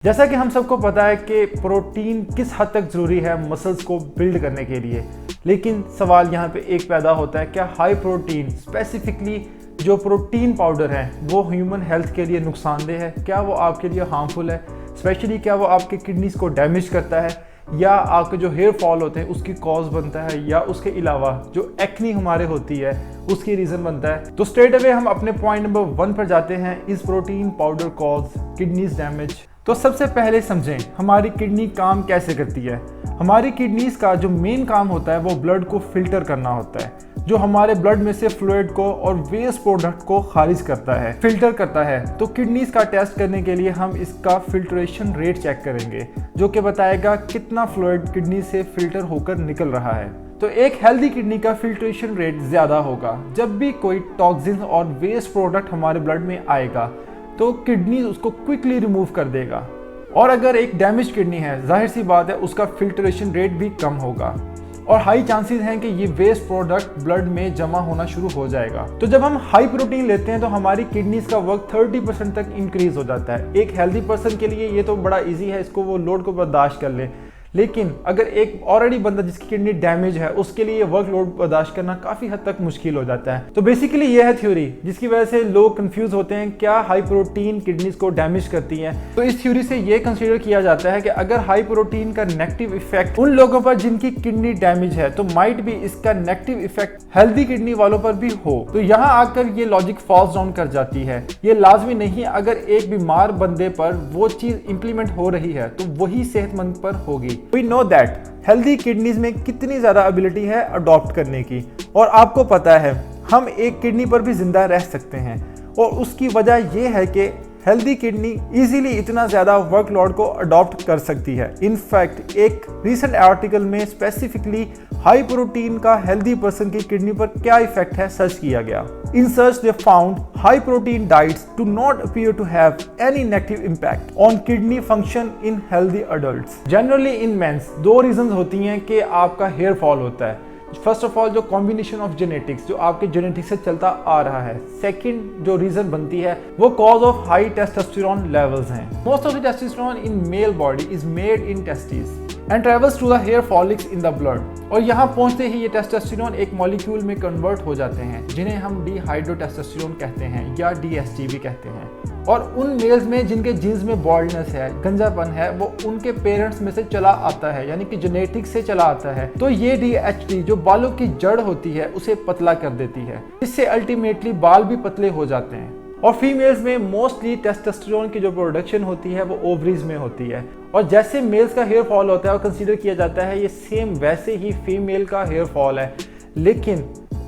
जैसा कि हम सबको पता है कि प्रोटीन किस हद तक ज़रूरी है मसल्स को बिल्ड करने के लिए, लेकिन सवाल यहाँ पे एक पैदा होता है, क्या हाई प्रोटीन स्पेसिफिकली जो प्रोटीन पाउडर है वो ह्यूमन हेल्थ के लिए नुकसानदेह है? क्या वो आपके लिए हार्मफुल है? स्पेशली क्या वो आपके किडनीज को डैमेज करता है या आपके जो हेयर फॉल होते हैं उसकी कॉज बनता है, या उसके अलावा जो एक्नी हमारे होती है उसकी रीज़न बनता है? तो स्ट्रेट अवे हम अपने पॉइंट नंबर 1 पर जाते हैं, इस protein powder cause kidneys damage. तो सबसे पहले समझें हमारी किडनी काम कैसे करती है। हमारी किडनीज का जो मेन काम होता है वो ब्लड को फिल्टर करना होता है, जो हमारे ब्लड में से फ्लूइड को और वेस्ट प्रोडक्ट को खारिज करता है, फिल्टर करता है। तो किडनीज का टेस्ट करने के लिए हम इसका फिल्ट्रेशन रेट चेक करेंगे, जो कि बताएगा कितना फ्लूइड किडनी से फिल्टर होकर निकल रहा है। तो एक हेल्दी किडनी का फिल्ट्रेशन रेट ज़्यादा होगा। जब भी कोई टॉक्सिन और वेस्ट प्रोडक्ट हमारे ब्लड में आएगा तो किडनी उसको क्विकली रिमूव कर देगा, और अगर एक डैमेज किडनी है जाहिर सी बात है उसका फिल्ट्रेशन रेट भी कम होगा और हाई चांसेस हैं कि ये वेस्ट प्रोडक्ट ब्लड में जमा होना शुरू हो जाएगा। तो जब हम हाई प्रोटीन लेते हैं तो हमारी किडनीज का वर्क 30% तक इंक्रीज हो जाता है। एक हेल्दी पर्सन के लिए ये तो बड़ा इजी है, इसको वो लोड को बर्दाश्त कर ले, लेकिन अगर एक ऑलरेडी बंदा जिसकी किडनी डैमेज है उसके लिए वर्कलोड बर्दाश्त करना काफ़ी हद तक मुश्किल हो जाता है। तो बेसिकली ये है थ्योरी जिसकी वजह से लोग कंफ्यूज होते हैं, क्या हाई प्रोटीन किडनीज को डैमेज करती है। तो इस थ्योरी से ये कंसीडर किया जाता है कि अगर हाई प्रोटीन का नेगेटिव इफेक्ट उन लोगों पर जिनकी किडनी डैमेज है तो माइट भी इसका नेगेटिव इफेक्ट हेल्दी किडनी वालों पर भी हो। तो यहाँ आकर ये लॉजिक फॉल्स डाउन कर जाती है। ये लाजमी नहीं अगर एक बीमार बंदे पर वो चीज इंप्लीमेंट हो रही है तो वही सेहतमंद पर होगी। We know that healthy kidneys में कितनी ज़्यादा एबिलिटी है अडॉप्ट करने की, और आपको पता है हम एक किडनी पर भी जिंदा रह सकते हैं, और उसकी वजह यह है कि हेल्दी किडनी इजीली इतना ज़्यादा वर्कलोड को अडॉप्ट कर सकती है। इनफैक्ट एक रीसेंट आर्टिकल में स्पेसिफिकली हाई प्रोटीन का हेल्दी पर्सन की किडनी पर क्या इफेक्ट है सर्च किया गया। In search they found high protein diets do not appear to have any negative impact on kidney function in healthy adults. Generally in men's दो reasons होती हैं कि आपका हेयर फॉल होता है। फर्स्ट ऑफ ऑल जो कॉम्बिनेशन ऑफ जेनेटिक्स जो आपके जेनेटिक्स से चलता आ रहा है। सेकंड जो रीजन बनती है वो cause of high testosterone levels हैं। Most of the testosterone in male body is made in testis and travels to the hair follicles in the blood, और यहाँ पहुंचते ही ये टेस्टोस्टेरोन एक मॉलिक्यूल में कन्वर्ट हो जाते हैं जिन्हें हम डिहाइड्रोटेस्टोस्टेरोन कहते हैं या DHT भी कहते हैं। और उन मेल्स में जिनके जीन्स में बॉल्डनेस है, गंजापन है, वो उनके पेरेंट्स में से चला आता है, यानी कि जेनेटिक्स से चला आता है। तो ये DHT जो बालों की जड़ होती है उसे पतला कर देती है, इससे अल्टीमेटली बाल भी पतले हो जाते हैं। और फीमेल्स में मोस्टली टेस्टोस्टेरोन की जो प्रोडक्शन होती है वो ओवरीज में होती है, और जैसे मेल्स का हेयर फॉल होता है और कंसीडर किया जाता है ये सेम वैसे ही फीमेल का हेयर फॉल है। लेकिन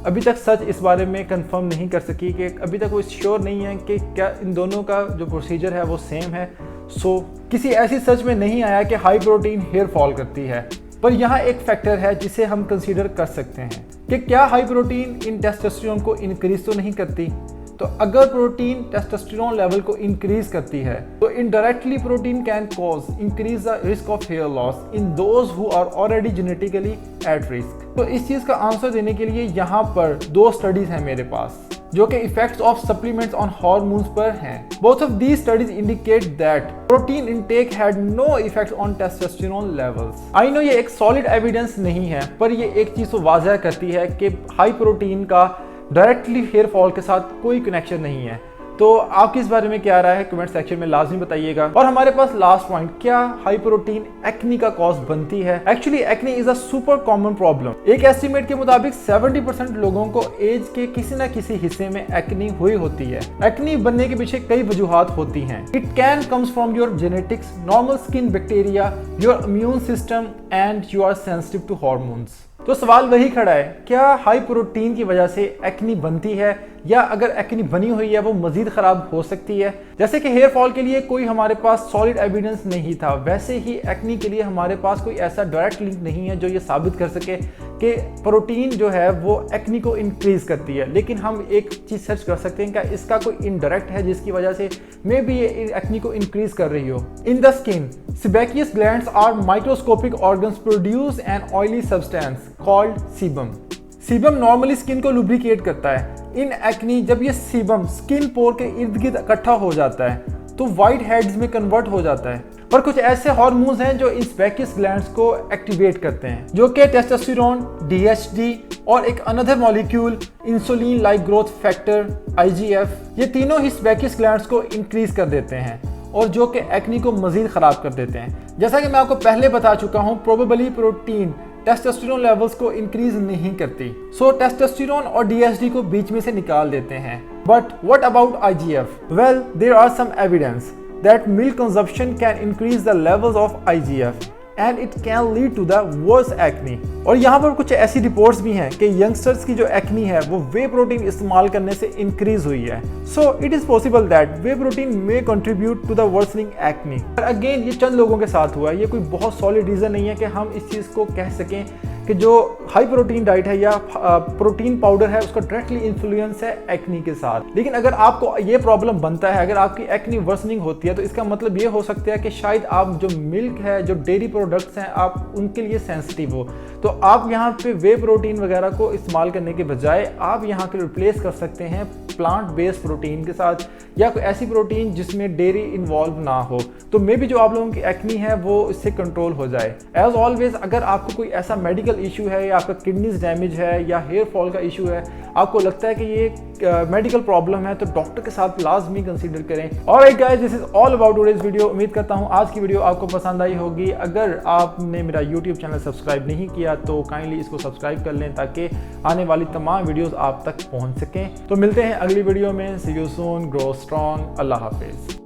अभी तक सच इस बारे में कंफर्म नहीं कर सकी कि अभी तक वो श्योर नहीं है कि क्या इन दोनों का जो प्रोसीजर है वो सेम है। सो किसी ऐसी सर्च में नहीं आया कि हाई प्रोटीन हेयर फॉल करती है। पर यहाँ एक फैक्टर है जिसे हम कंसीडर कर सकते हैं कि क्या हाई प्रोटीन इन टेस्टोस्टेरोन को इंक्रीज तो नहीं करती। तो अगर प्रोटीन टेस्टोस्टेरोन लेवल को इंक्रीज करती है तो indirectly protein can cause increase the risk of hair loss in those who are already genetically at risk. तो इस चीज का आंसर देने के लिए यहाँ पर दो स्टडीज हैं मेरे पास जो कि effects of supplements on hormones पर हैं। Both of these studies indicate that protein intake had no effect on testosterone levels. I know ये एक सॉलिड एविडेंस नहीं है, पर ये एक चीज तो वाज़ह करती है कि हाई प्रोटीन का डायरेक्टली हेयर फॉल के साथ कोई कनेक्शन नहीं है। तो आपकी इस बारे में क्या राय है कमेंट सेक्शन में लाजमी बताइएगा। और हमारे पास लास्ट पॉइंट, क्या हाई प्रोटीन एक्नी का कॉज बनती है? Actually acne is a super common problem. एक एस्टिमेट के मुताबिक 70% लोगों को एज के किसी न किसी हिस्से में एक्नी हुई होती है। एक्नी बनने के पीछे कई वजूहात होती हैं। It can comes from your genetics, normal skin bacteria, your immune system and you are sensitive to hormones. तो सवाल वही खड़ा है, क्या हाई प्रोटीन की वजह से एक्नी बनती है, या अगर एक्नी बनी हुई है वो मजीद खराब हो सकती है? जैसे कि हेयर फॉल के लिए कोई हमारे पास सॉलिड एविडेंस नहीं था, वैसे ही एक्नी के लिए हमारे पास कोई ऐसा डायरेक्ट लिंक नहीं है जो ये साबित कर सके कि प्रोटीन जो है वो एक्नी को इंक्रीज करती है। लेकिन हम एक चीज सर्च कर सकते हैं, क्या इसका कोई इनडायरेक्ट है जिसकी वजह से मे बी ये एक्नी को इंक्रीज कर रही हो। In the skin sebaceous glands are microscopic organs produce an oily substance called sebum. Sebum normally skin को लुब्रिकेट करता है। इन एक्नी जब ये सीबम स्किन पोर के इर्द गिर्द इकट्ठा हो जाता है तो वाइट हेड्स में कन्वर्ट हो जाता है। पर कुछ ऐसे हार्मोन्स हैं जो इन सेबेकियस ग्लैंड्स को एक्टिवेट करते हैं, जो कि टेस्टोस्टेरोन, डीएचडी और एक another molecule insulin like growth factor IGF, ये तीनों ही सेबेकियस ग्लैंड्स को इंक्रीज कर देते हैं और जो कि एक्ने को मजीद खराब कर देते हैं। जैसा कि मैं आपको पहले बता चुका हूं, प्रोबेबली प्रोटीन टेस्टोस्टेरोन लेवल्स को इंक्रीज नहीं करती, सो टेस्टोस्टेरोन और डीएचडी को बीच में से निकाल देते हैं। But what about IGF? Well, there are some evidence that milk consumption can increase the levels of IGF and it can lead to the worse acne। और यहाँ पर कुछ ऐसी रिपोर्ट्स भी हैं कि यंगस्टर्स की जो एक्नी है वो वे प्रोटीन इस्तेमाल करने से इंक्रीज हुई है। So it is possible that whey protein may contribute to the worsening acne. पर अगेन ये चंद लोगों के साथ हुआ है, ये कोई बहुत सॉलिड रीजन नहीं है कि हम इस चीज़ को कह सकें कि जो हाई प्रोटीन डाइट है या प्रोटीन पाउडर है उसका डायरेक्टली इन्फ्लुएंस है एक्नी के साथ। लेकिन अगर आपको ये प्रॉब्लम बनता है, अगर आपकी एक्नी वर्सनिंग होती है, तो इसका मतलब ये हो सकता है कि शायद आप जो मिल्क है, जो डेयरी प्रोडक्ट्स हैं, आप उनके लिए सेंसिटिव हो। तो आप यहाँ पे वे प्रोटीन वगैरह को इस्तेमाल करने के बजाय आप यहाँ के रिप्लेस कर सकते हैं प्लांट बेस्ड प्रोटीन के साथ, या कोई ऐसी प्रोटीन जिसमें डेयरी इन्वॉल्व ना हो। तो मे बी जो आप लोगों की एक्नी है वो इससे कंट्रोल हो जाए। एज ऑलवेज, अगर आपको कोई ऐसा मेडिकल इशू है या आपका किडनीज डैमेज है या हेयर फॉल का इशू है, आपको लगता है कि ये मेडिकल प्रॉब्लम है, तो डॉक्टर के साथ लाजमी कंसीडर करें। Alright guys, this is all about today's video. उम्मीद करता हूँ आज की वीडियो आपको पसंद आई होगी। अगर आपने मेरा यूट्यूब चैनल सब्सक्राइब नहीं किया तो काइंडली इसको सब्सक्राइब कर लें ताकि आने वाली तमाम वीडियोस आप तक पहुंच सकें। तो मिलते हैं अगली वीडियो में। See you soon, grow strong, अल्लाह हाफिज।